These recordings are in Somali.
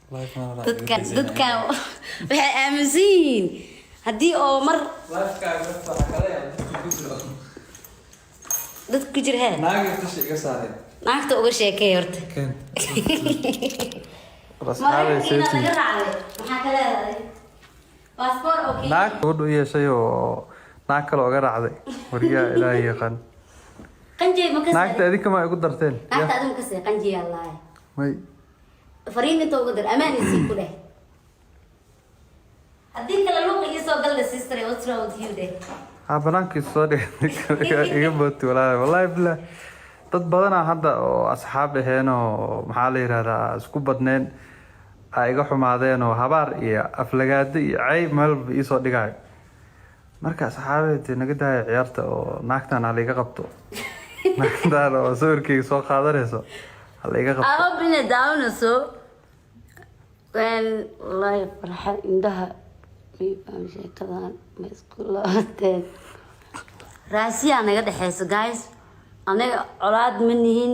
dadkan waxay aaminsan yihiin haddii oo mar dad ku jira hee naagta uga sheekay horta naag gabadhu u yeeshay oo naag kale oga raacday wariyaa ilaahay yaqaan naagta adinka ma igu darteen naagta adin ka see qanji allah may fariin inta ugu dar amaanisi ku leh hadii kala luuq iyo soo gal sister what's wrong with you day banaanka soo dhigay iga booti wallahi billah dad badan hadda oo asxaab aheen oo maxaa la yiraahdaa isku badneen ay iga xumaadeen oo habaar iyo aflagaado iyo cay meel ii soo dhigay marka asxaabeed naga daaya ciyaarta oo naagtan la iga qabto naagtan oo sawirkii soo qaadanayso la iga qabto aba bina daawnaso wallahi farxa indaha aan sheekadan ma isku laateen raasiya naga dhaxayso guys anaga colaad ma nihin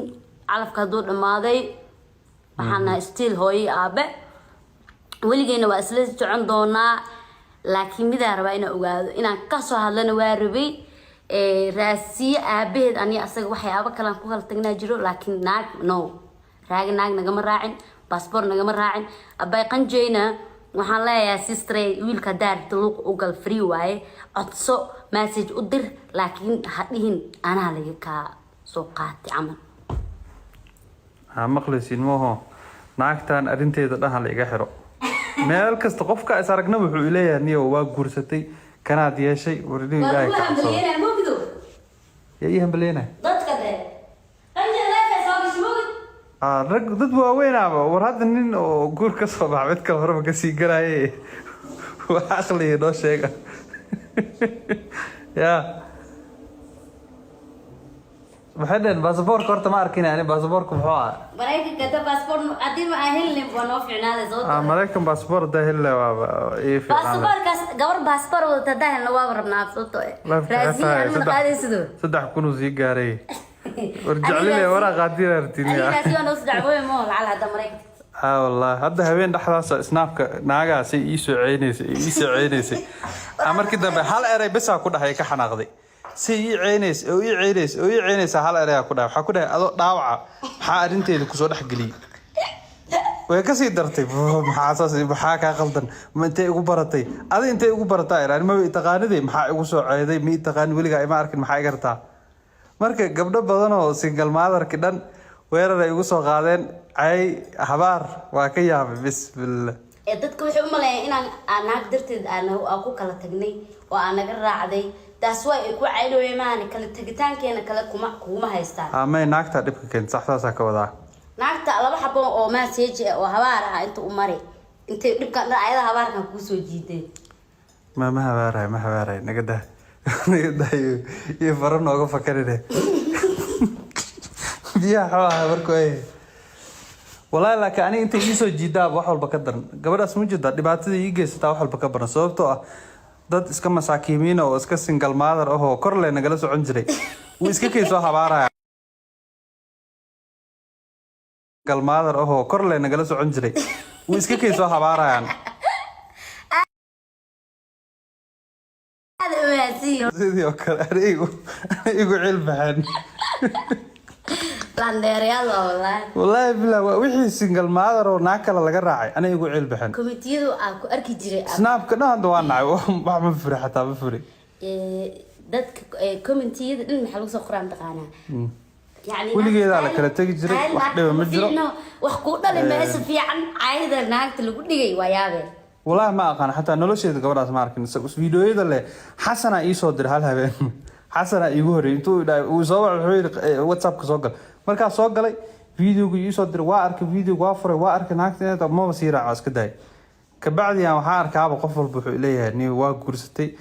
calafka haduu dhamaaday waxaana still hooyo aabe weligeena waa isla socon doonaa laakiin midaan rabaa inaan ogaado inaan ka soo hadlana waa rabay raasiya aabaheed aniga asaga waxyaabo kale aan ku kala tagnaa jiro laakiin naag no raaga naag nagama raacin passport nagama raacin abay qanjeyna waxaan leeyahay sister wiilka daarta luuq u gal free waaye codso message u dir laakiin ha dhihin anaa laga ka soo qaatay camal maqlaysiin mooho naagtan arinteeda dhahan la iga xiro meel kasta qofka is aragna wuxuu leeyahay niyo waa guursatay kanaad yeeshay waradii ilaahay ka soo yaa hambaleena dadka rag dad waaweynaaba war hadda nin oo guur ka soo baxay mid kale horeba kasii galaayay waa aqliga noo sheega yaa waxay dhaheen baasaboorka horta ma arkin ani baasaboorka muxuu ahaa maraykanka da baasaboor haddii ma helin waa noo fiicnaaday soo maraykan baasaboor da helin waa ii fiicnaaday baasaboorkaas gabar baasaboor wadata daahna waa rabnaa sababtoo raasiyan la qaadaysido 3,000 sii gaaray ورجعلي ورا غادي رتيني أنا نص دعوة مو على هذا مريك والله هذا هبين دحلاس سنابك ناقة سي يسوع عينيس أمر كده بحال أري بس أكون هاي كحناقدي سي عينيس أو عينيس حال أري أكون حكون هذا ضاوعة حارنتي اللي كسر حقلي ويكسي درتي محاسس بحاك غلطن ما أنت يقول برتي هذا أنت يقول برتاي يعني ما بيتقاني ذي محا يقول سو عيدي مي تقاني ولي ما أركن محا يقرتا marka gabdho badan oo single mother ka dhan weerar ay ugu soo qaadeen ay habaar waa ka yaabay bismillah dadku waxay u maleeyeen inaan naag darteed aan ku kala tagnay oo aan naga raacday taas way ku caylooyeen maana kala tagitaankeena kala kuma haystaan ama naagta dhibka keen saxdaas ka wadaa naagta laba xabo oo message oo habaar ah inta u maray inta dhibka ayada habaarkan ku soo jiiday ma habaaray naga daa يفرنا وقف كرده بيا حوا بركوي والله لك أنا أنت يسوي جدا وحول بقدر قبل اسمه جدا دبعت لي يجي ستا وحول بكبر صوبته ضد إسكا مساكيمين أو إسكا سنجل ماذر أو كرله نجلسوا عنجري وإسكا كيسوا حبارة سنجل ماذر أو كرله نجلسوا عنجري وإسكا كيسوا حبارة يعني sidii oo kale anigu cilmi bixin landheeriyada wallahi bilaa wixii single mother oo naag kale laga raacay anigu cilmi bixin komitiyadu aan ku arki jiray snapka dhaanta waa nacay wax ma furi xataa ma furi dadka komitiyada dhin maxaa lagu soo qoraan taqaanaa يعني weligeeda la kala tagi jiray wax dhiba ma jiro wax ku dhalay meesha fiican caayda naagta lagu dhigay waa yaabee والله ما أقان حتى نلوشيد قبل أسمع لكن فيديو إذا اللي حسنا يصدر هالها حسنا يقول أنتوا وصور واتساب كسوقل مركز سوقل فيديو يصدر وارك فيديو وافر وارك ناكتنا طب ما بصير عاس كده كبعد يعني حارك عاب قفل بحو إليه إني واقرستي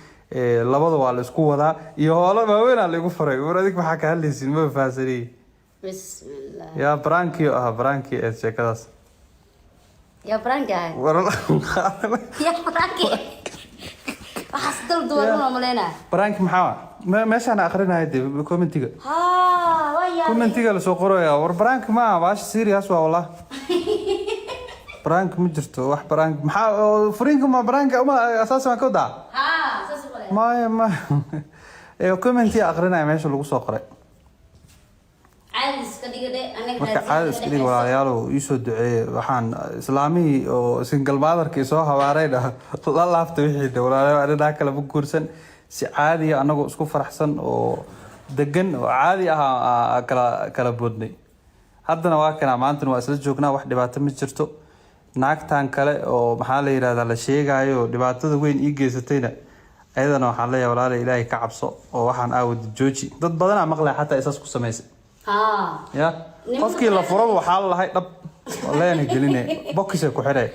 لبضوا على السكوة ذا يهولا ما وين اللي يقفر ورديك بحكي هاللي سين ما فاسري بسم الله يا برانكي إيش كذا يا برانكي والله يا برانكي وحصل دورنا ملينا برانك محاوى ماشي أنا آخرنا هيدي بكومنتيجا ويا كومنتيجا لسوق قرويا وربرانك ما باش سيرياس والله برانك مجرته واحد برانك فرينكم ما برانك اساسا ما كودا ها اساس ولا ما كومنتي اقرنا meesha lagu soo qoray caadi iska dhigade anaga marka caadi iska dhig walaalayaal ii soo duceeyay waxaan islaamii oo single motherkii soo hawaarayna la laaftay wixii walaalayaal arrinta kala guursan si caadi ah anagu isku faraxsan oo degan oo caadi ah kala boodnay haddana waa kana maanta waa isla joognaa wax dhibaato ma jirto naagtan kale oo maxaa la yiraahdaa la sheegayo dhibaatada weyn ii geysatayna ayadana waxaan leeyahay walaalayaal Ilaahay ka cabso oo waxaan aawad jooji dad badan ama maqlay xataa isaas ku sameysay يا قفكي لا فرض وحال لهي دب والله انا قلينه بوكس ku xiray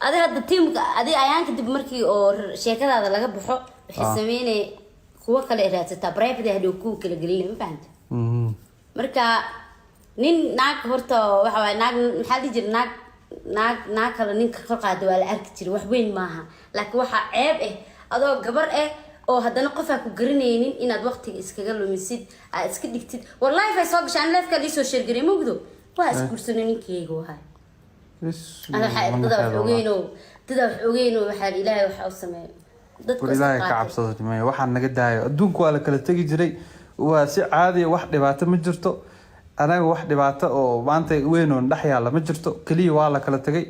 adi hadda teamka adi ayaan kadib markii oo sheekadaada laga baxo waxay sameeyeen kuwa kale raadsataa private hadii ku kala galin ma fahanti marka nin naag horta waxa way naag maxaa la jir naag kale ninka ka qaado waa la arki jiray wax weyn maaha laakiin waxa ceeb adoo gabar oo haddana qof aan ku garanaynin inaad waqtiga iskaga lumisid aad iska dhigtid wallahi fay soo gashaan leefka li soo sheergaray mugdo waa iskursano ninkeyga wahay ana waxa dada wax ogeyno waxa Ilaahay waxa uu sameeyo dadku Ilaahay ka cabsado jimay waxaan naga daayo adduunku waa la kala tagi jiray waa si caadi wax dhibaato ma jirto anaga wax dhibaato oo maanta weyn oo dhax yaala ma jirto kaliya waa la kala tagay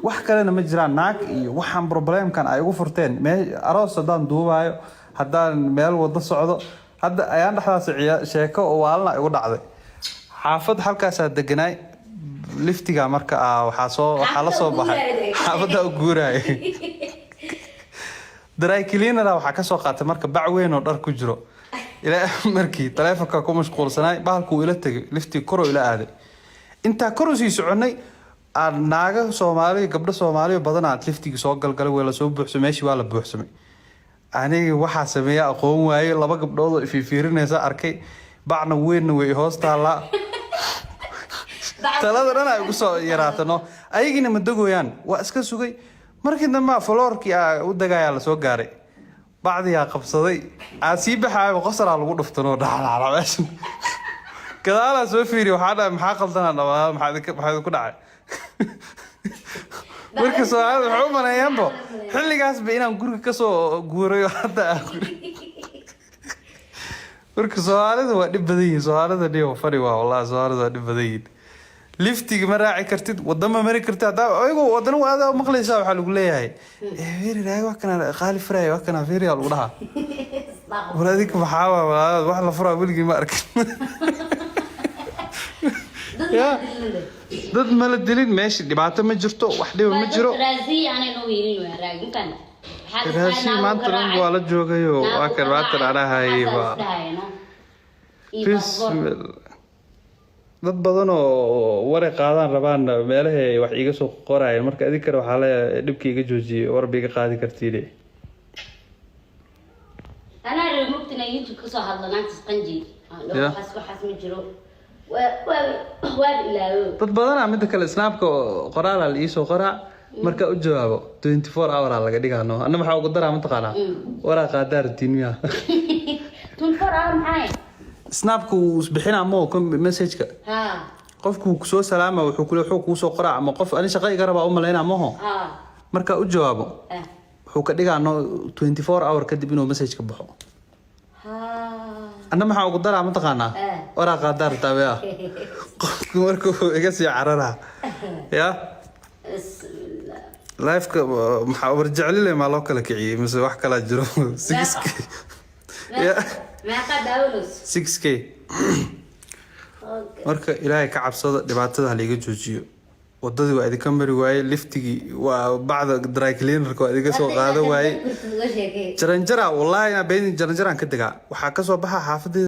wax kalena ma jiraan naag iyo waxaan problemkan ay ugu furteen aroos hadaan duubayo haddaan meel wada socdo hadda ayaan dhaxdaas sheeko oo waalna igu dhacday xaafad halkaas aad deganaay liftiga marka waxa la soo baxay xaafada u guuray dry cleaner waxa ka soo qaatay marka bac weyn oo dhar ku jiro ilaa markii taleefanka ku mashquulsanay bahalku ila tagay lifti koro ila aaday inta koro sii soconay naaga Soomaali gabdho Soomaali badan aad liftiga soo galgalay way la soo buuxsamay meeshii waa la buuxsamay aniga waxa sameeyay aqoon waaye laba gabdhood oo fiirinaysa arkay bacna weyn way hoostaala taladana ay ugu soo yaraatano ayagina ma dagooyaan waa iska sugay markii dambe floorkii u dagaya la soo gaaray bacdiya qabsaday aasi baxay qosar lagu dhuftano dhaxlaala meeshan kadaala soo fiiri waxa maxaa qaldan maxaa ku dhacay marka soo waxa u maleeyanbo xilligaas ba inaan guriga ka soo guurayo hadda marka Soomaalida waa dib badan yihiin Soomaalida dhiyo fari waa wallahi Soomaalida waa dib badan yihiin liftiga ma raaci kartid wadama mari kartid hada ayagu wadana waada maqlaysaa waxa lagu leeyahay fiiri wax kana qaali faraay wax kana fiiri lagu dhaha waladik maxaa wax la furaa wiligi ma arkin يا ضد ما الدليل ماشي دبعته ما جرتو وحده ما جرو رازي انا نو ويلين وين راجل كان رازي ما ترون ولا جوغيو واكر واتر على هاي با بسم الله dad badan oo waray qaadan rabaan meelaha wax iga soo qorayeen marka adii kale waxa la dhibkiiga joojiyay warbiga qaadi kartiide ana remote-na YouTube ka soo hadlanaa qanji waxaas ma jiro dad badan mid kale snapka qoraal la ii soo qoraa marka u jawaabo 24 hour laga dhigaano anna waxa ugu daraa mataqaana waraa qaadar tiiniya 24 hour maxay snapku usbixina mo message-ka qofku ku soo salaama wuxuu ku soo qoraa ama qof ani shaqo iga raba u maleynaa maho marka u jawaabo wuxuu ka dhigaano 24 hour kadib inuu message ka baxo أنا ما حاول قدرها متقنة ولا قدرت أبيها مركو إجازي عررها يا لايف محاول رجع لي ما لوك لك عي مثل واحد كلا جرو 6K يا ما قد أولوس 6K مركو إلهي كعب صدق دبعتها اللي يجي جوجيو wadadii waa idin kamari waayay liftigii waa bacda dry cleaner ko adiga soo qaado waayay jaranjara wallahi ina been jaranjaran ka diga waxa ka soo baxa xaafadii